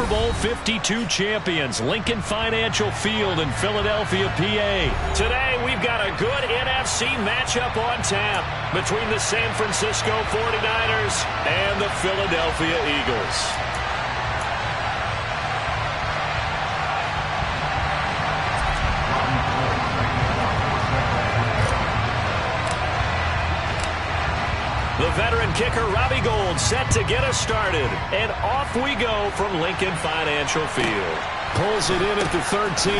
Super Bowl 52 champions, Lincoln Financial Field in Philadelphia, PA. Today, we've got a good NFC matchup on tap between the San Francisco 49ers and the Philadelphia Eagles. The veteran kicker, Robbie Gould, set to get us started. And off we go from Lincoln Financial Field. Pulls it in at the 13.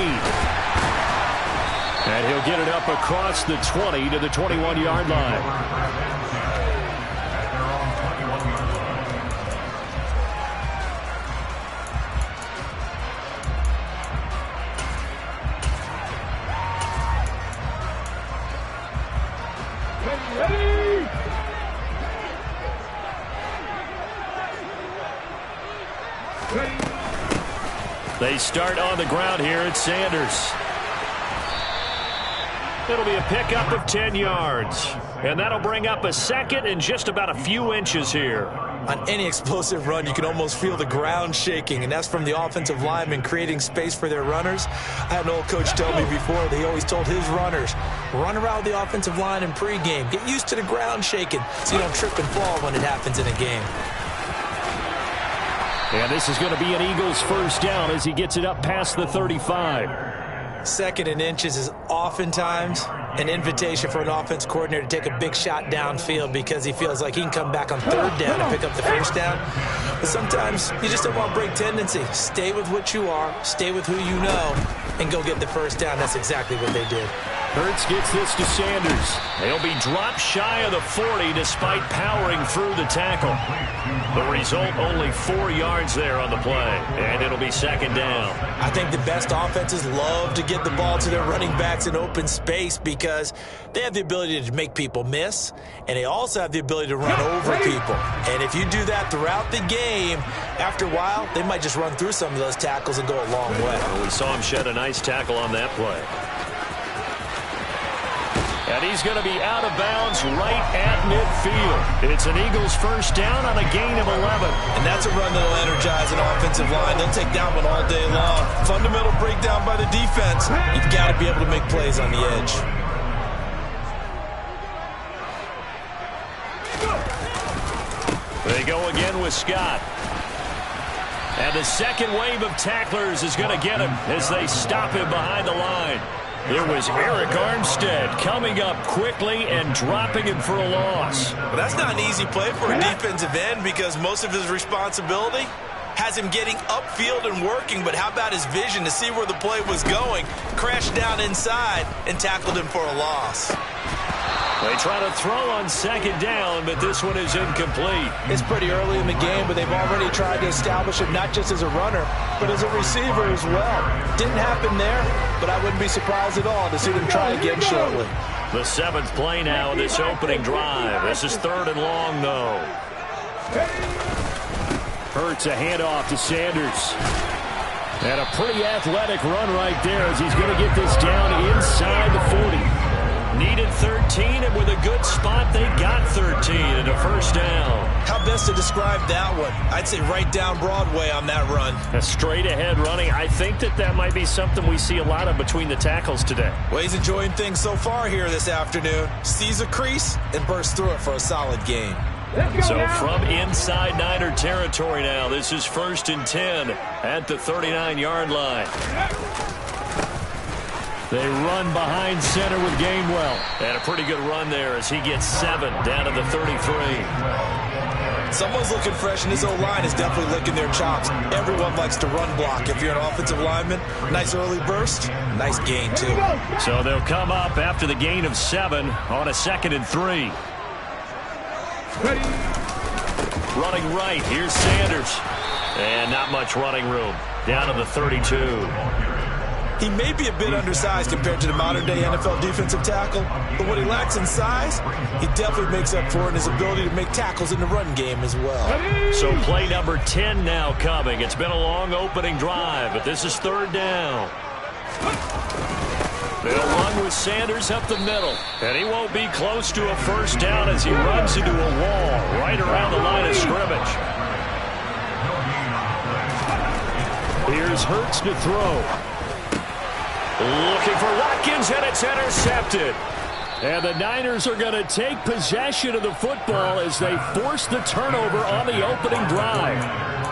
And he'll get it up across the 20 to the 21-yard line. They start on the ground here at Sanders. It'll be a pickup of 10 yards. And that'll bring up a second and just about a few inches here. On any explosive run, you can almost feel the ground shaking, and that's from the offensive linemen creating space for their runners. I had an old coach tell me before, they always told his runners, run around the offensive line in pregame. Get used to the ground shaking so you don't trip and fall when it happens in a game. And this is going to be an Eagles first down as he gets it up past the 35. Second and inches is oftentimes an invitation for an offense coordinator to take a big shot downfield because he feels like he can come back on third down and pick up the first down. But sometimes you just don't want break tendency. Stay with what you are, stay with who you know, and go get the first down. That's exactly what they did. Hurts gets this to Sanders. They'll be dropped shy of the 40 despite powering through the tackle. The result, only 4 yards there on the play, and it'll be second down. I think the best offenses love to get the ball to their running backs in open space because they have the ability to make people miss, and they also have the ability to run over people. And if you do that throughout the game, after a while, they might just run through some of those tackles and go a long way. Well, we saw him shed a nice tackle on that play. And he's going to be out of bounds right at midfield. It's an Eagles first down on a gain of 11. And that's a run that will energize an offensive line. They'll take that one all day long. Fundamental breakdown by the defense. You've got to be able to make plays on the edge. They go again with Scott. And the second wave of tacklers is going to get him as they stop him behind the line. It was Eric Armstead coming up quickly and dropping him for a loss. Well, that's not an easy play for a defensive end because most of his responsibility has him getting upfield and working, but how about his vision to see where the play was going, crashed down inside, and tackled him for a loss. They try to throw on second down, but this one is incomplete. It's pretty early in the game, but they've already tried to establish it not just as a runner, but as a receiver as well. Didn't happen there, but I wouldn't be surprised at all to see them try again shortly. The 7th play now in this opening drive. This is 3rd and long, though. Hurts a handoff to Sanders. And a pretty athletic run right there as he's going to get this down inside the 40. Needed 13, and with a good spot, they got 13 and a first down. How best to describe that one? I'd say right down Broadway on that run. A straight-ahead running. I think that might be something we see a lot of between the tackles today. Well, he's enjoying things so far here this afternoon. Sees a crease and bursts through it for a solid gain. So from inside Niner territory now, this is 1st and 10 at the 39-yard line. They run behind center with Gainwell. And a pretty good run there as he gets 7 down to the 33. Someone's looking fresh, and his O-line is definitely licking their chops. Everyone likes to run block. If you're an offensive lineman, nice early burst, nice gain, too. So they'll come up after the gain of 7 on a 2nd and 3. Running right, here's Sanders. And not much running room. Down to the 32. He may be a bit undersized compared to the modern-day NFL defensive tackle, but what he lacks in size, he definitely makes up for in his ability to make tackles in the run game as well. So play number 10 now coming. It's been a long opening drive, but this is 3rd down. They'll run with Sanders up the middle, and he won't be close to a first down as he runs into a wall right around the line of scrimmage. Here's Hurts to throw. Looking for Watkins, and it's intercepted. And the Niners are going to take possession of the football as they force the turnover on the opening drive.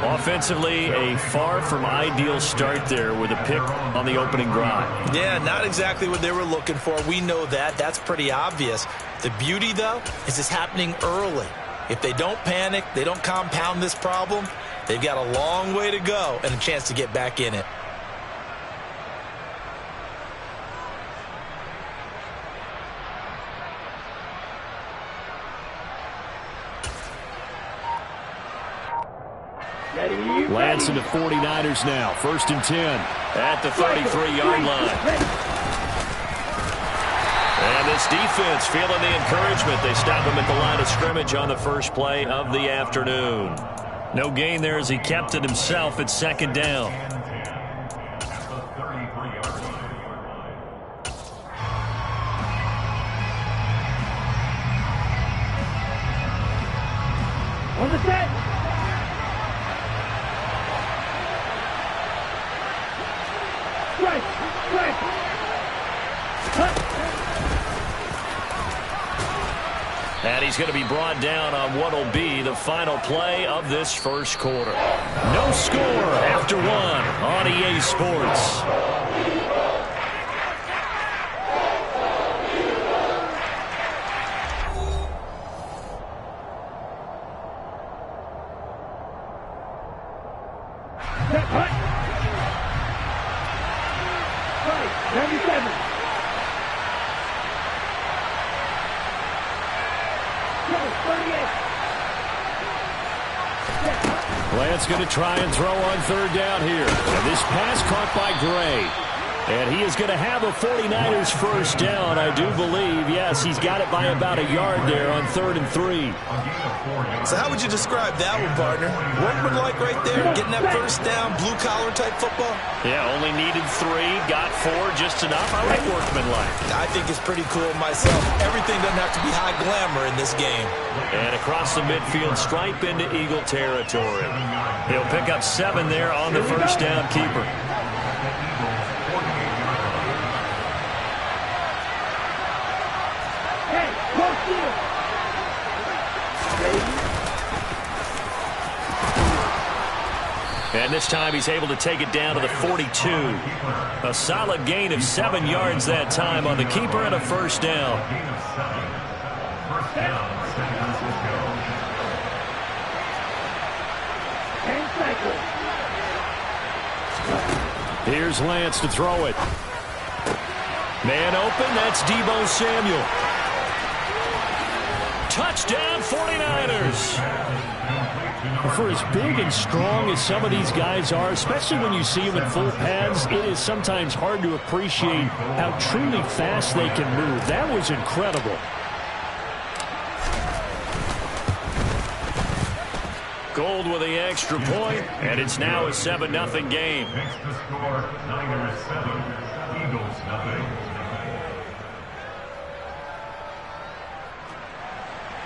Offensively, a far from ideal start there with a pick on the opening drive. Yeah, not exactly what they were looking for. We know that. That's pretty obvious. The beauty, though, is it's happening early. If they don't panic, they don't compound this problem, they've got a long way to go and a chance to get back in it. Lance and the 49ers now. 1st and 10 at the 33-yard line. And this defense feeling the encouragement. They stop him at the line of scrimmage on the first play of the afternoon. No gain there as he kept it himself at 2nd down. On the set. And he's going to be brought down on what will be the final play of this first quarter. No score after 1 on EA Sports. Lance going to try and throw on 3rd down here. And this pass caught by Gray. And he is going to have a 49ers first down, I do believe. Yes, he's got it by about a yard there on 3rd and 3. So how would you describe that one, partner? Workmanlike right there, getting that first down, blue-collar type football? Yeah, only needed 3, got 4, just enough. I like workmanlike. I think it's pretty cool myself. Everything doesn't have to be high glamour in this game. And across the midfield stripe into Eagle territory. He'll pick up 7 there on the first down keeper. And this time he's able to take it down to the 42. A solid gain of 7 yards that time on the keeper and a first down. Here's Lance to throw it. Man open, that's Deebo Samuel. Touchdown 49ers. For as big and strong as some of these guys are, especially when you see them in full pads, it is sometimes hard to appreciate how truly fast they can move. That was incredible. Gold with the extra point, and it's now a 7-0 game. Next to score, Niners 7, Eagles 0.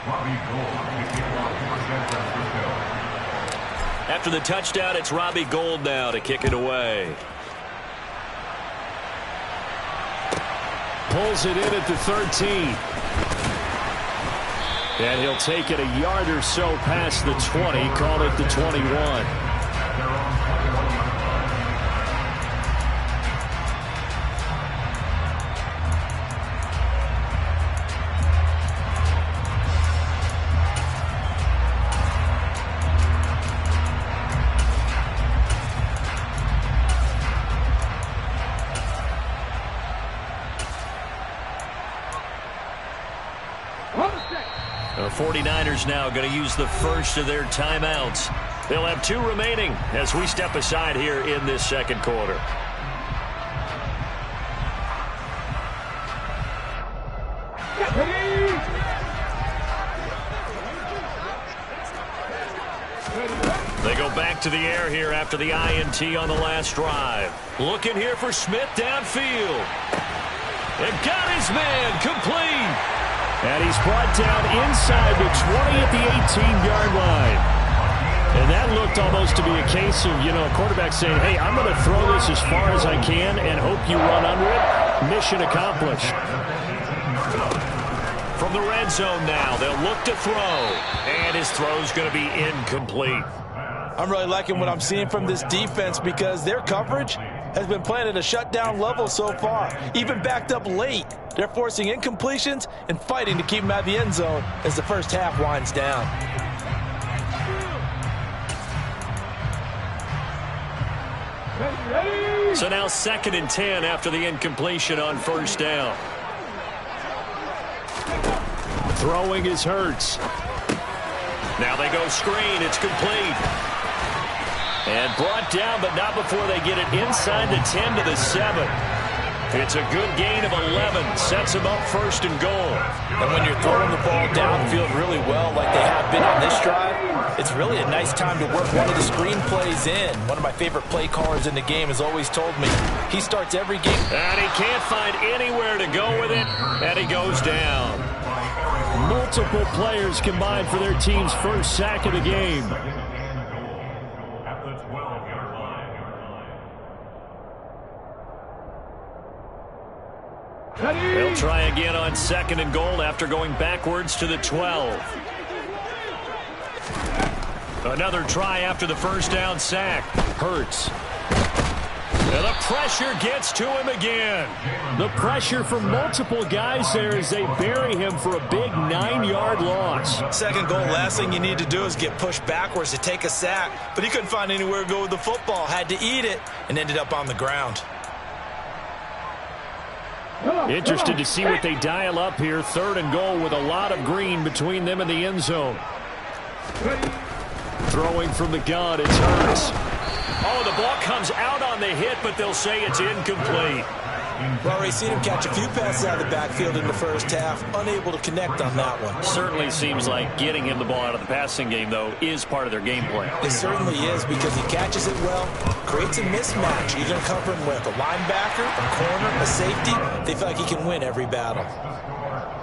Robbie Gould to kick off for San Francisco. After the touchdown, it's Robbie Gould now to kick it away. Pulls it in at the 13. And he'll take it a yard or so past the 20, call it the 21. The 49ers now going to use the first of their timeouts. They'll have 2 remaining as we step aside here in this second quarter. They go back to the air here after the INT on the last drive. Looking here for Smith downfield. And got his man complete. And he's brought down inside the 20 at the 18-yard line. And that looked almost to be a case of, a quarterback saying, hey, I'm going to throw this as far as I can and hope you run under it. Mission accomplished. From the red zone now, they'll look to throw. And his throw's going to be incomplete. I'm really liking what I'm seeing from this defense because their coverage has been playing at a shutdown level so far. Even backed up late, they're forcing incompletions and fighting to keep them out of the end zone as the first half winds down. So now 2nd and 10 after the incompletion on first down. Throwing is Hurts. Now they go screen. It's complete. And brought down, but not before they get it inside the 10 to the 7. It's a good gain of 11. Sets them up 1st and goal. And when you're throwing the ball downfield really well like they have been on this drive, it's really a nice time to work one of the screen plays in. One of my favorite play callers in the game has always told me he starts every game. And he can't find anywhere to go with it, and he goes down. Multiple players combined for their team's first sack of the game. At the 12-yard line. They'll try again on 2nd and goal after going backwards to the 12. Another try after the first down sack. Hurts. And the pressure gets to him again. The pressure from multiple guys there as they bury him for a big 9-yard loss. 2nd goal, last thing you need to do is get pushed backwards to take a sack. But he couldn't find anywhere to go with the football. Had to eat it and ended up on the ground. Interested to see what they dial up here. 3rd and goal with a lot of green between them and the end zone. Throwing from the gun, it's Hurts. Oh, the ball comes out on the hit, but they'll say it's incomplete. Well, we've seen him catch a few passes out of the backfield in the first half, unable to connect on that one. Certainly seems like getting him the ball out of the passing game, though, is part of their game plan. It certainly is because he catches it well, creates a mismatch. You're going to cover him with a linebacker, a corner, a safety. They feel like he can win every battle.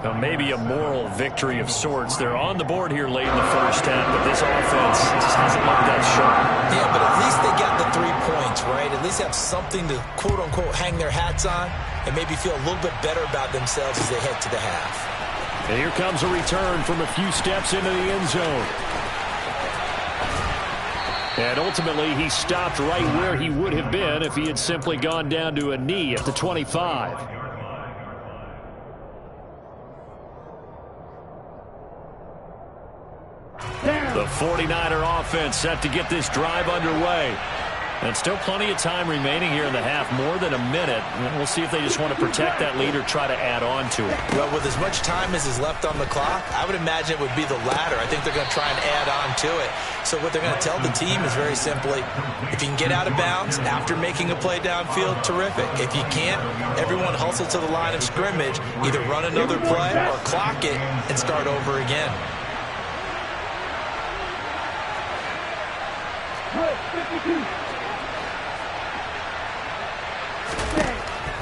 Now, maybe a moral victory of sorts. They're on the board here late in the first half, but this offense just hasn't looked that sharp. Yeah, but at least they got the 3 points, right? At least have something to, quote-unquote, hang their hats on and maybe feel a little bit better about themselves as they head to the half. And here comes a return from a few steps into the end zone. And ultimately, he stopped right where he would have been if he had simply gone down to a knee at the 25. The 49er offense set to get this drive underway. And still plenty of time remaining here in the half, more than a minute. We'll see if they just want to protect that lead or try to add on to it. Well, with as much time as is left on the clock, I would imagine it would be the latter. I think they're going to try and add on to it. So what they're going to tell the team is very simply, if you can get out of bounds after making a play downfield, terrific. If you can't, everyone hustle to the line of scrimmage, either run another play or clock it and start over again.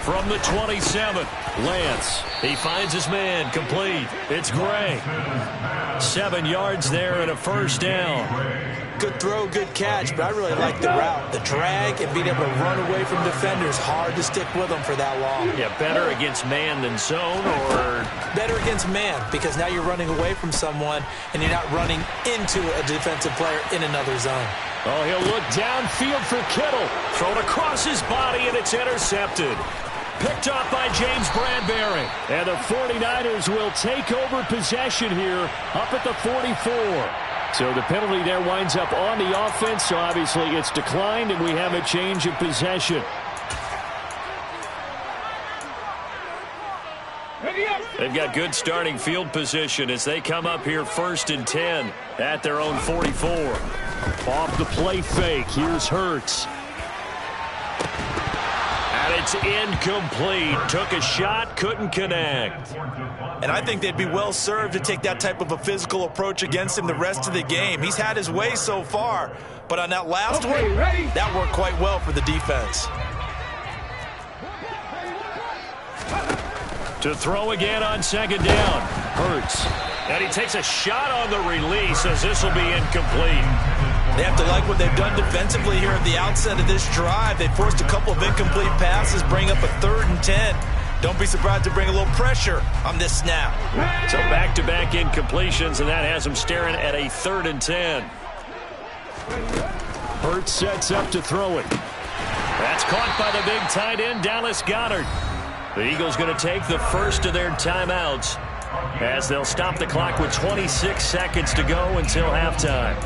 From the 27, Lance. He finds his man, complete. It's Gray. 7 yards there and a first down. Good throw, good catch, but I really like the route. The drag and being able to run away from defenders, hard to stick with them for that long. Yeah, better against man than zone, or? Better against man, because now you're running away from someone and you're not running into a defensive player in another zone. Oh, he'll look downfield for Kittle. Thrown across his body, and it's intercepted. Picked off by James Bradbury. And the 49ers will take over possession here up at the 44. So the penalty there winds up on the offense, so obviously it's declined, and we have a change of possession. They've got good starting field position as they come up here 1st and 10 at their own 44. Off the play fake, here's Hurts. And it's incomplete. Took a shot, couldn't connect. And I think they'd be well served to take that type of a physical approach against him the rest of the game. He's had his way so far, but on that last one, that worked quite well for the defense. To throw again on 2nd down. Hurts. And he takes a shot on the release as this will be incomplete. They have to like what they've done defensively here at the outset of this drive. They forced a couple of incomplete passes, bring up a 3rd and 10. Don't be surprised to bring a little pressure on this snap. So back-to-back incompletions, and that has them staring at a 3rd and 10. Hurts sets up to throw it. That's caught by the big tight end, Dallas Goedert. The Eagles going to take the first of their timeouts as they'll stop the clock with 26 seconds to go until halftime.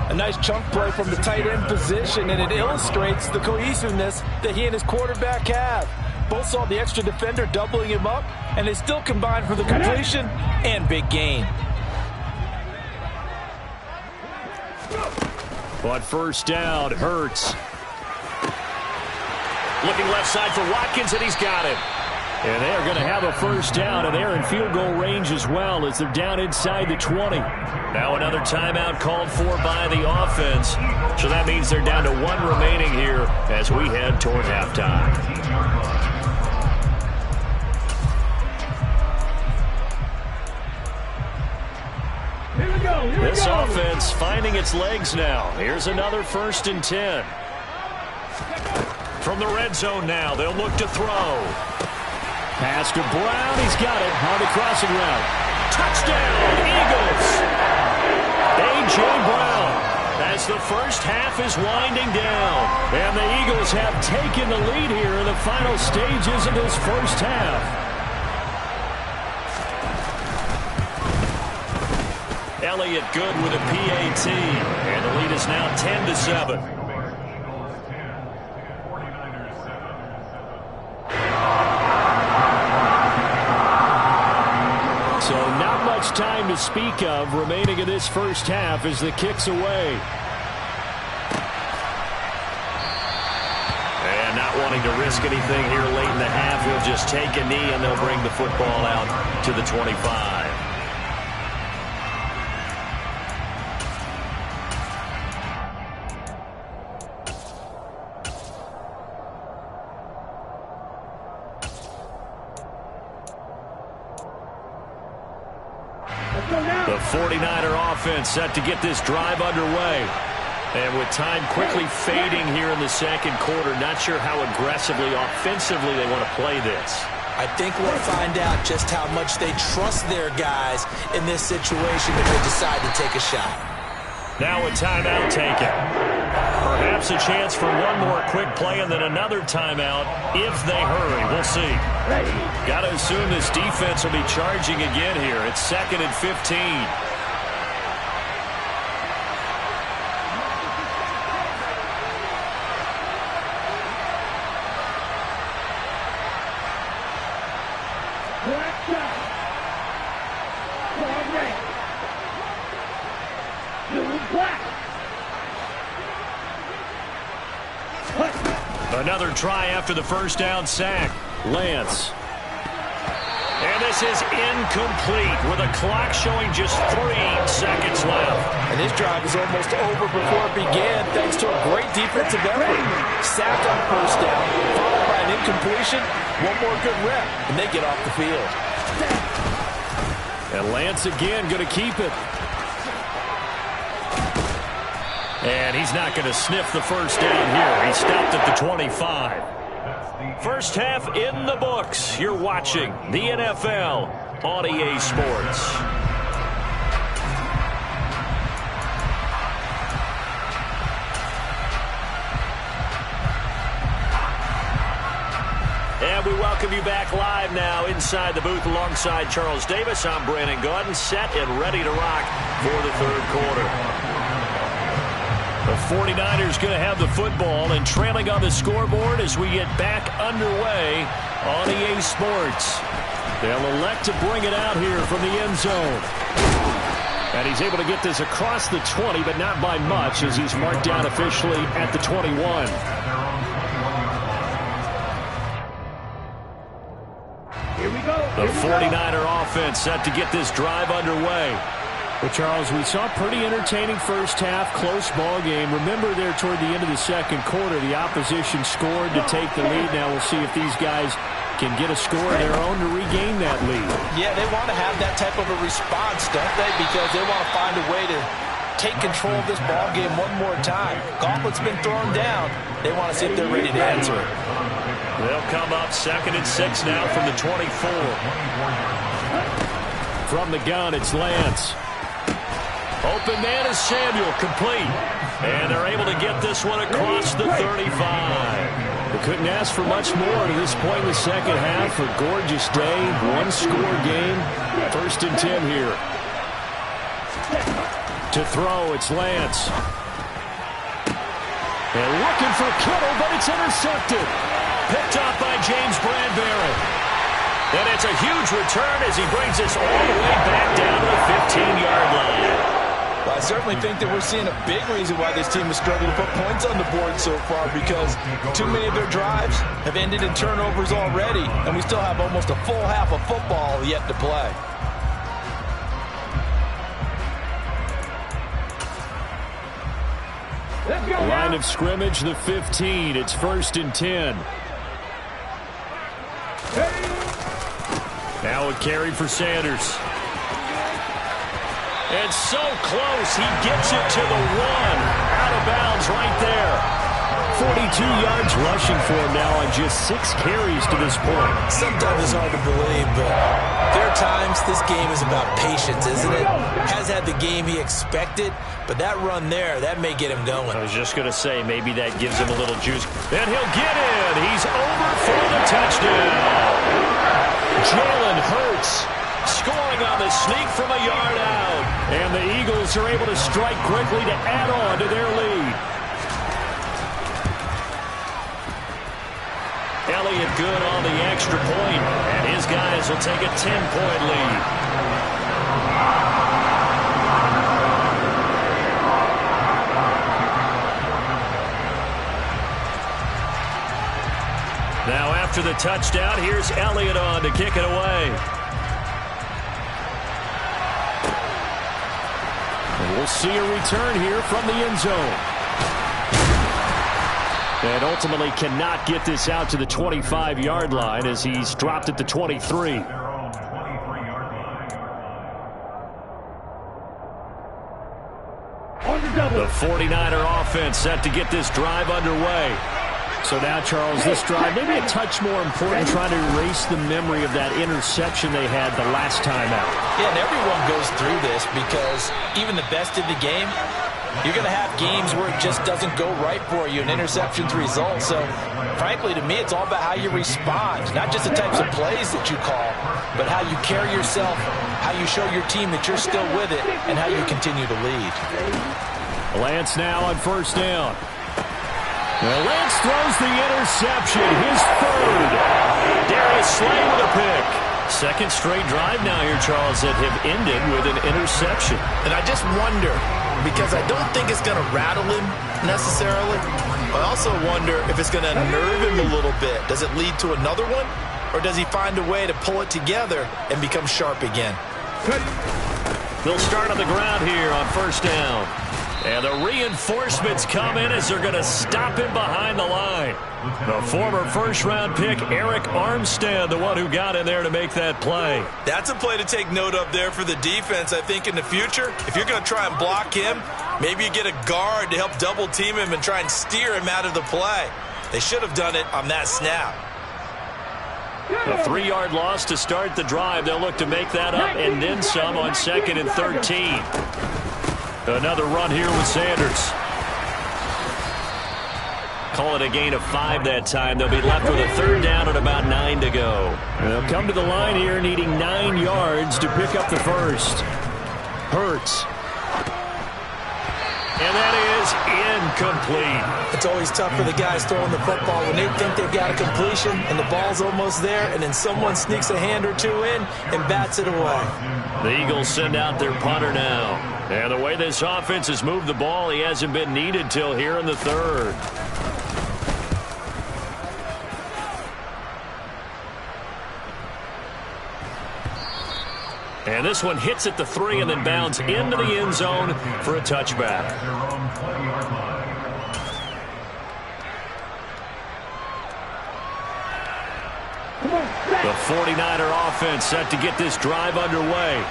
A nice chunk play from the tight end position, and it illustrates the cohesiveness that he and his quarterback have. Both saw the extra defender doubling him up, and they still combined for the completion and big gain. But first down, Hurts. Looking left side for Watkins, and he's got it. And they're going to have a first down, and they're in field goal range as well as they're down inside the 20. Now another timeout called for by the offense. So that means they're down to 1 remaining here as we head toward halftime. This offense finding its legs now. Here's another 1st and 10. From the red zone now, they'll look to throw. Pass to Brown. He's got it on the crossing route. Touchdown, Eagles. A.J. Brown as the first half is winding down. And the Eagles have taken the lead here in the final stages of this first half. Elliott good with a PAT. And the lead is now 10-7. So not much time to speak of remaining in this first half as the kick's away. And not wanting to risk anything here late in the half, he'll just take a knee and they'll bring the football out to the 25. The 49er offense set to get this drive underway. And with time quickly fading here in the second quarter, not sure how aggressively, offensively they want to play this. I think we'll find out just how much they trust their guys in this situation if they decide to take a shot. Now a timeout taken. Perhaps a chance for one more quick play and then another timeout if they hurry. We'll see. Got to assume this defense will be charging again here. It's 2nd and 15. Another try after the first down sack. Lance. And this is incomplete with a clock showing just 3 seconds left. And this drive is almost over before it began thanks to a great defensive effort. Sacked on first down, followed by an incompletion. One more good rep, and they get off the field. And Lance again going to keep it. And he's not going to sniff the first down here. He stopped at the 25. First half in the books. You're watching the NFL on EA Sports. And we welcome you back live now inside the booth alongside Charles Davis. I'm Brandon Gaudin, set and ready to rock for the third quarter. The 49ers going to have the football and trailing on the scoreboard as we get back underway on EA Sports. They'll elect to bring it out here from the end zone. And he's able to get this across the 20, but not by much as he's marked down officially at the 21. Here we go. The 49er offense set to get this drive underway. Well, Charles, we saw a pretty entertaining first half, close ball game. Remember there toward the end of the second quarter, the opposition scored to take the lead. Now we'll see if these guys can get a score of their own to regain that lead. Yeah, they want to have that type of a response, don't they? Because they want to find a way to take control of this ball game one more time. Gauntlet's been thrown down. They want to see if they're ready to answer it. They'll come up 2nd and 6 now from the 24. From the gun, it's Lance. Open man is Samuel, complete. And they're able to get this one across the 35. They couldn't ask for much more to this point in the second half. A gorgeous day, one-score game. 1st and 10 here. To throw, it's Lance. And looking for Kittle, but it's intercepted. Picked up by James Bradbury. And it's a huge return as he brings us all the way back down to the 15-yard line. Well, I certainly think that we're seeing a big reason why this team is struggling to put points on the board so far, because too many of their drives have ended in turnovers already, and we still have almost a full half of football yet to play. Line of scrimmage, the 15. It's 1st and 10. Now a carry for Sanders. It's so close. He gets it to the 1. Out of bounds right there. 42 yards rushing for him now on just 6 carries to this point. Sometimes it's hard to believe, but there are times this game is about patience, isn't it? Has had the game he expected, but that run there, that may get him going. I was just going to say, maybe that gives him a little juice. And he'll get in. He's over for the touchdown. Jalen Hurts scoring on the sneak from a yard out. And the Eagles are able to strike quickly to add on to their lead. Elliott good on the extra point, and his guys will take a 10-point lead. Now after the touchdown, here's Elliott on to kick it away. And we'll see a return here from the end zone. And ultimately cannot get this out to the 25-yard line as he's dropped at the 23. The 49er offense set to get this drive underway. So now, Charles, this drive maybe a touch more important, trying to erase the memory of that interception they had the last time out. Yeah, and everyone goes through this because even the best in the game, you're going to have games where it just doesn't go right for you, and interceptions result. So, frankly, to me, it's all about how you respond, not just the types of plays that you call, but how you carry yourself, how you show your team that you're still with it, and how you continue to lead. Lance now on 1st down. Well, Lance throws the interception, his 3rd. Darius Slay with a pick. 2nd straight drive now here, Charles, that have ended with an interception. And I just wonder, because I don't think it's going to rattle him necessarily, but I also wonder if it's going to unnerve him a little bit. Does it lead to another one, or does he find a way to pull it together and become sharp again? They'll start on the ground here on 1st down. And the reinforcements come in as they're going to stop him behind the line. The former 1st-round pick, Eric Armstead, the one who got in there to make that play. That's a play to take note of there for the defense, I think, in the future. If you're going to try and block him, maybe you get a guard to help double-team him and try and steer him out of the play. They should have done it on that snap. A 3-yard loss to start the drive. They'll look to make that up and then some on 2nd and 13. Another run here with Sanders. Call it a gain of 5 that time. They'll be left with a 3rd down and about 9 to go. They'll come to the line here needing 9 yards to pick up the 1st. Hurts. And that is incomplete. It's always tough for the guys throwing the football when they think they've got a completion and the ball's almost there, and then someone sneaks a hand or two in and bats it away. The Eagles send out their punter now. And the way this offense has moved the ball, he hasn't been needed till here in the 3rd. And this one hits at the 3 and then bounds into the end zone for a touchback. The 49er offense set to get this drive underway.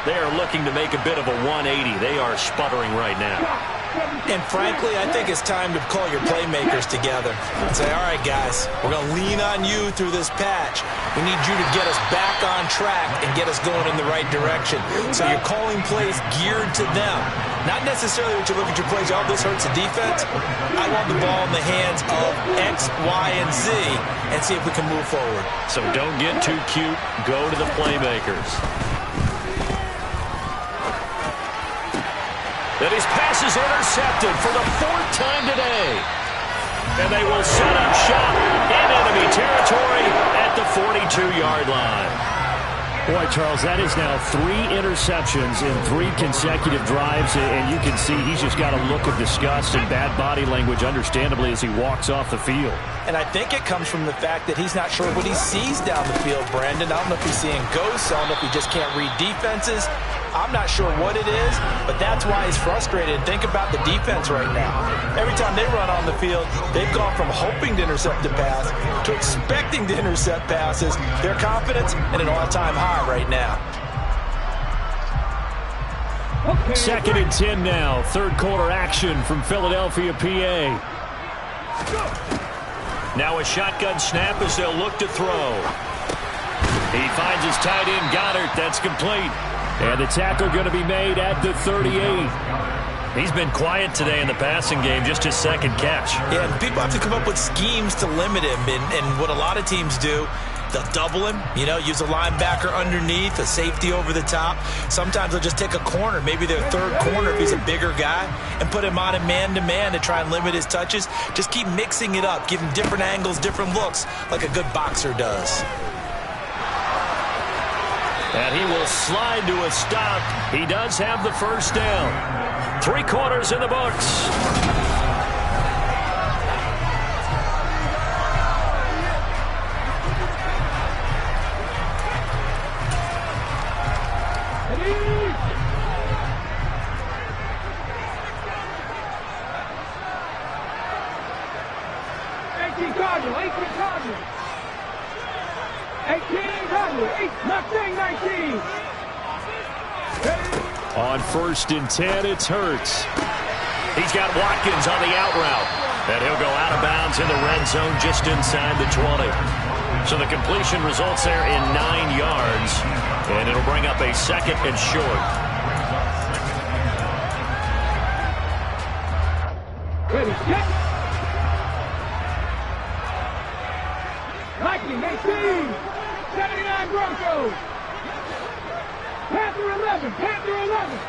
They are looking to make a bit of a 180. They are sputtering right now. And frankly, I think it's time to call your playmakers together and say, all right, guys, we're going to lean on you through this patch. We need you to get us back on track and get us going in the right direction. So you're calling plays geared to them. Not necessarily what you look at your plays, oh, this hurts the defense. I want the ball in the hands of X, Y, and Z and see if we can move forward. So don't get too cute. Go to the playmakers. And his pass is intercepted for the 4th time today. And they will set up shop in enemy territory at the 42-yard line. Boy, Charles, that is now 3 interceptions in 3 consecutive drives, and you can see he's just got a look of disgust and bad body language, understandably, as he walks off the field. And I think it comes from the fact that he's not sure what he sees down the field, Brandon. I don't know if he's seeing ghosts. I don't know if he just can't read defenses. I'm not sure what it is, but that's why he's frustrated. Think about the defense right now. Every time they run on the field, they've gone from hoping to intercept a pass to expecting to intercept passes. Their confidence at an all-time high right now. 2nd and 10 now. 3rd quarter action from Philadelphia, PA. Now a shotgun snap as they'll look to throw. He finds his tight end, Goddard. That's complete. And the tackle going to be made at the 38. He's been quiet today in the passing game, just his 2nd catch. Yeah, and people have to come up with schemes to limit him. And what a lot of teams do, they'll double him, use a linebacker underneath, a safety over the top. Sometimes they'll just take a corner, maybe their 3rd corner if he's a bigger guy, and put him on a man-to-man to try and limit his touches. Just keep mixing it up, give him different angles, different looks, like a good boxer does. And he will slide to a stop. He does have the 1st down. 3 quarters in the books. On 1st and 10, it's Hurts. He's got Watkins on the out route. And he'll go out of bounds in the red zone just inside the 20. So the completion results there in 9 yards. And it'll bring up a 2nd and short. Ready, set. 19, 79 Broncos. Panther 11, Panther 11.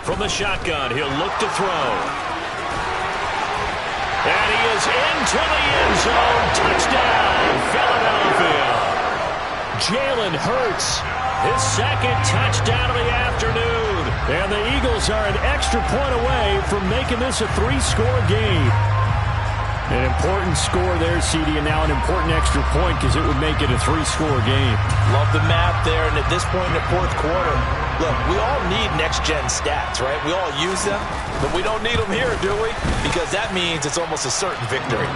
From the shotgun, he'll look to throw. And he is into the end zone. Touchdown, Philadelphia. Jalen Hurts. His 2nd touchdown of the afternoon. And the Eagles are an extra point away from making this a 3-score game. An important score there, CD, and now an important extra point because it would make it a 3-score game. Love the map there, and at this point in the 4th quarter, look, we all need next-gen stats, right? We all use them, but we don't need them here, do we? Because that means it's almost a certain victory.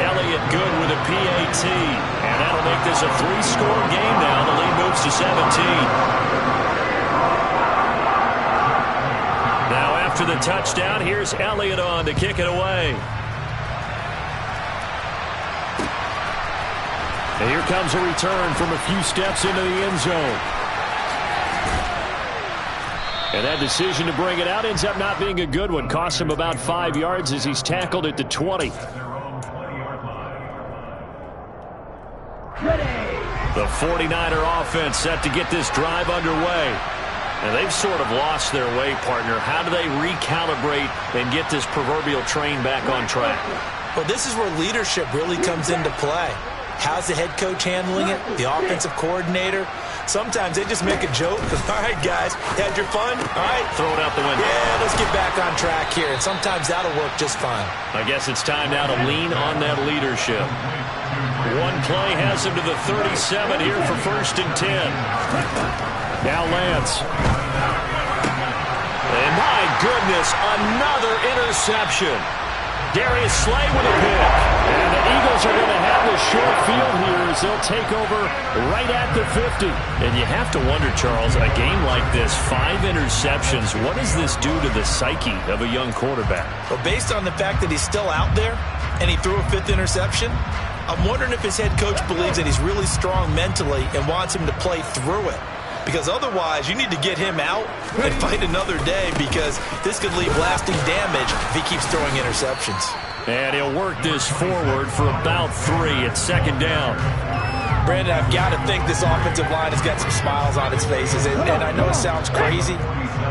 Elliott good with a PAT, and that'll make this a 3-score game now. The lead moves to 17. Now after the touchdown, here's Elliott on to kick it away. And here comes a return from a few steps into the end zone. And that decision to bring it out ends up not being a good one. Costs him about 5 yards as he's tackled at the 20. The 49er offense set to get this drive underway. And they've sort of lost their way, partner. How do they recalibrate and get this proverbial train back on track? Well, this is where leadership really comes into play. How's the head coach handling it? The offensive coordinator? Sometimes they just make a joke. All right, guys, had your fun? All right. Throw it out the window. Yeah, let's get back on track here. And sometimes that'll work just fine. I guess it's time now to lean on that leadership. One play has him to the 37 here for 1st and 10. Now Lance. And my goodness, another interception. Darius Slay with a pick. And the Eagles are going to have the short field here as they'll take over right at the 50. And you have to wonder, Charles, a game like this, 5 interceptions, what does this do to the psyche of a young quarterback? Well, based on the fact that he's still out there and he threw a 5th interception, I'm wondering if his head coach believes that he's really strong mentally and wants him to play through it. Because otherwise, you need to get him out and fight another day, because this could leave lasting damage if he keeps throwing interceptions. And he'll work this forward for about 3 at 2nd down. Brandon, I've got to think this offensive line has got some smiles on its faces. And I know it sounds crazy,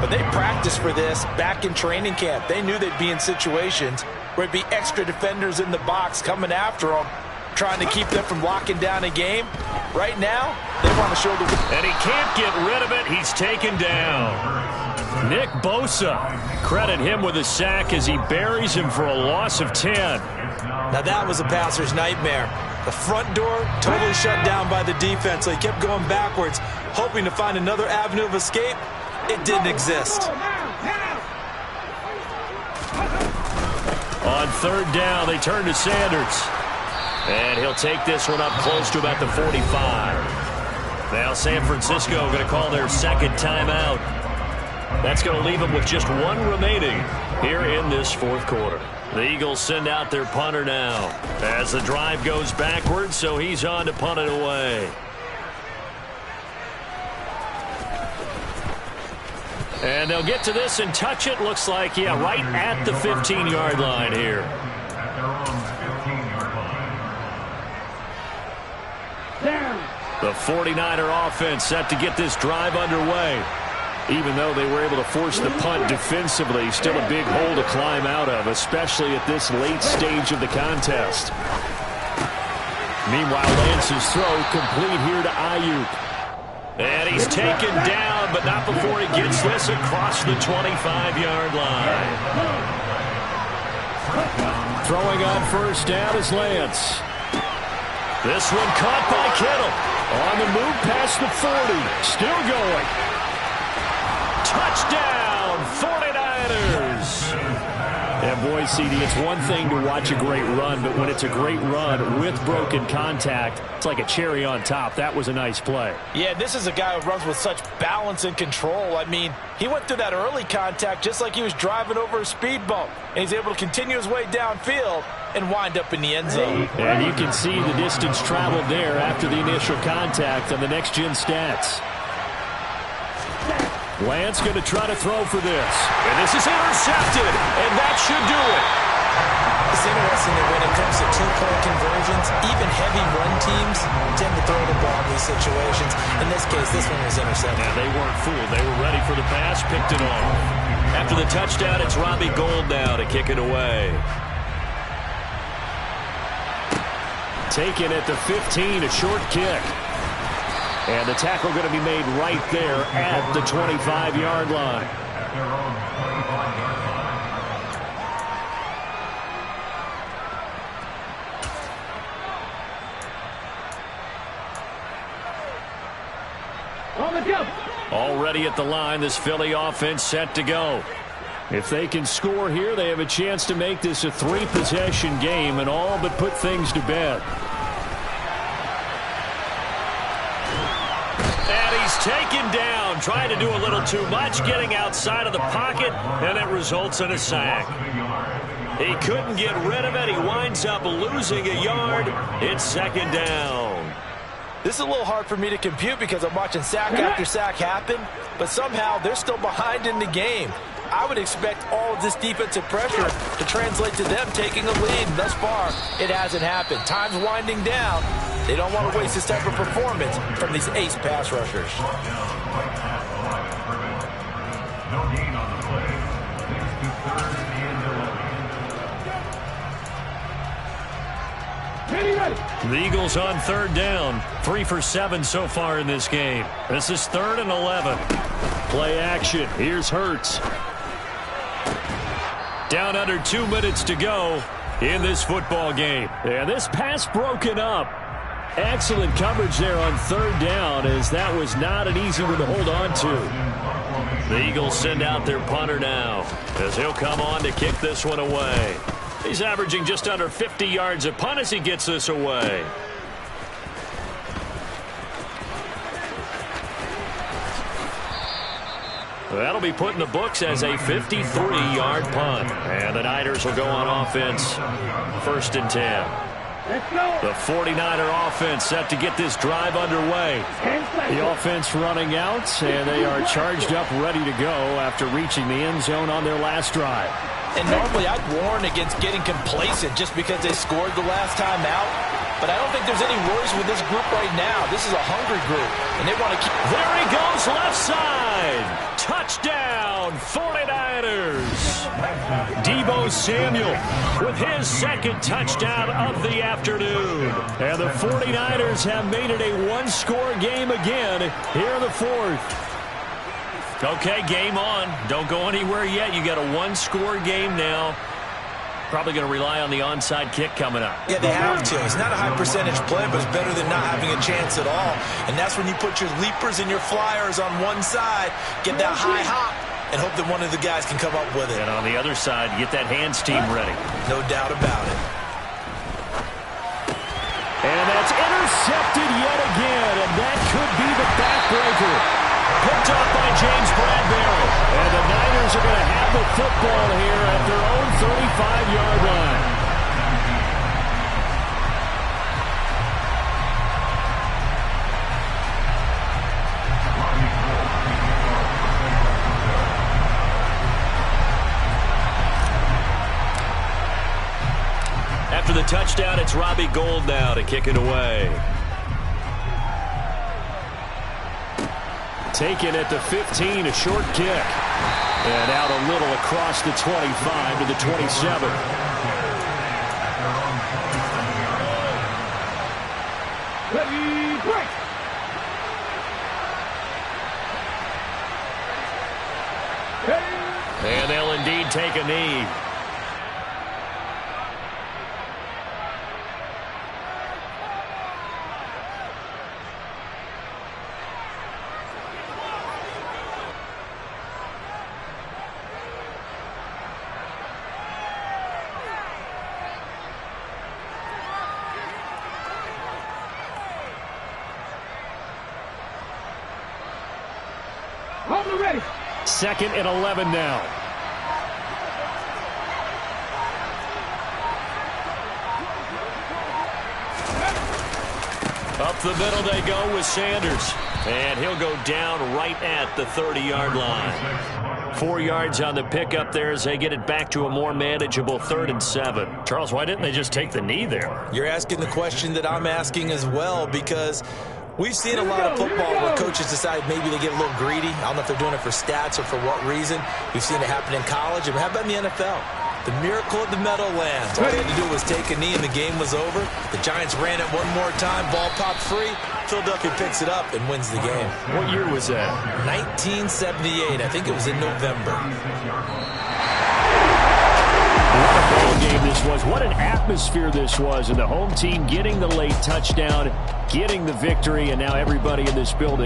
but they practiced for this back in training camp. They knew they'd be in situations where it'd be extra defenders in the box coming after them, trying to keep them from locking down a game. Right now, they want to show the... And he can't get rid of it. He's taken down. Nick Bosa, credit him with a sack as he buries him for a loss of 10. Now that was a passer's nightmare. The front door totally shut down by the defense, so he kept going backwards, hoping to find another avenue of escape. It didn't exist. On 3rd down, they turn to Sanders. And he'll take this one up close to about the 45. Now San Francisco going to call their 2nd timeout. That's going to leave them with just 1 remaining here in this 4th quarter. The Eagles send out their punter now as the drive goes backwards, so he's on to punt it away. And they'll get to this and touch it. Looks like, yeah, right at the 15-yard line here. At their own 15-yard line. The 49er offense set to get this drive underway. Even though they were able to force the punt defensively, still a big hole to climb out of, especially at this late stage of the contest. Meanwhile, Lance's throw complete here to Ayuk. And he's taken down, but not before he gets this across the 25-yard line. Throwing on 1st down is Lance. This one caught by Kittle. On the move past the 40. Still going. Touchdown, 49ers. And boy, CD, it's one thing to watch a great run, but when it's a great run with broken contact, it's like a cherry on top. That was a nice play. Yeah, this is a guy who runs with such balance and control. I mean, he went through that early contact just like he was driving over a speed bump, and he's able to continue his way downfield and wind up in the end zone. And you can see the distance traveled there after the initial contact on the next-gen stats. Lance going to try to throw for this. And this is intercepted, and that should do it. It's interesting that when it comes to 2-point conversions, even heavy run teams tend to throw the ball in these situations. In this case, this one was intercepted. Yeah, they weren't fooled. They were ready for the pass, picked it off. After the touchdown, it's Robbie Gould now to kick it away. Taken at the 15, a short kick. And the tackle going to be made right there at the 25-yard line. At their own 25-yard line. On the jump. Already at the line, this Philly offense set to go. If they can score here, they have a chance to make this a 3-possession game and all but put things to bed. Taken down, trying to do a little too much, getting outside of the pocket, and it results in a sack. He couldn't get rid of it. He winds up losing a yard. It's 2nd down. This is a little hard for me to compute because I'm watching sack after sack happen, but somehow they're still behind in the game. I would expect all of this defensive pressure to translate to them taking a lead. Thus far, it hasn't happened. Time's winding down. They don't want to waste this type of performance from these ace pass rushers. No gain on the play. Takes to 3rd and 11. The Eagles on 3rd down. 3 for 7 so far in this game. This is 3rd and 11. Play action. Here's Hurts. Down under 2 minutes to go in this football game. And this pass broken up. Excellent coverage there on 3rd down, as that was not an easy one to hold on to. The Eagles send out their punter now, as he'll come on to kick this one away. He's averaging just under 50 yards a punt as he gets this away. That'll be put in the books as a 53-yard punt. And the Niners will go on offense. 1st and 10. The 49er offense set to get this drive underway. The offense running out, and they are charged up, ready to go after reaching the end zone on their last drive. And normally I'd warn against getting complacent just because they scored the last time out. But I don't think there's any worries with this group right now. This is a hungry group, and they want to keep... There he goes, left side. Touchdown, 49ers. Deebo Samuel with his 2nd touchdown of the afternoon. And the 49ers have made it a one-score game again here in the 4th. Okay, game on. Don't go anywhere yet. You got a one-score game now. Probably going to rely on the onside kick coming up. Yeah, they have to. It's not a high percentage play, but it's better than not having a chance at all. And that's when you put your leapers and your flyers on one side, get that high hop, and hope that one of the guys can come up with it. And on the other side, get that hands team ready. No doubt about it. And that's intercepted yet again, and that could be the backbreaker. Picked up by James Bradbury. And the Niners are going to have the football here at their own 35-yard line. After the touchdown, it's Robbie Gould now to kick it away. Taken at the 15, a short kick. And out a little across the 25 to the 27. Ready, break. And they'll indeed take a knee. Hold ready. 2nd and 11 now. Up the middle they go with Sanders. And he'll go down right at the 30-yard line. 4 yards on the pickup there as they get it back to a more manageable 3rd and 7. Charles, why didn't they just take the knee there? You're asking the question that I'm asking as well, because we've seen a lot of football where coaches decide maybe they get a little greedy. I don't know if they're doing it for stats or for what reason. We've seen it happen in college. And how about in the NFL? The miracle of the Meadowlands. All they had to do was take a knee and the game was over. The Giants ran it one more time. Ball popped free. Philadelphia picks it up and wins the game. What year was that? 1978. I think it was in November. What a ball game this was. What an atmosphere this was. And the home team getting the late touchdown, getting the victory, and now everybody in this building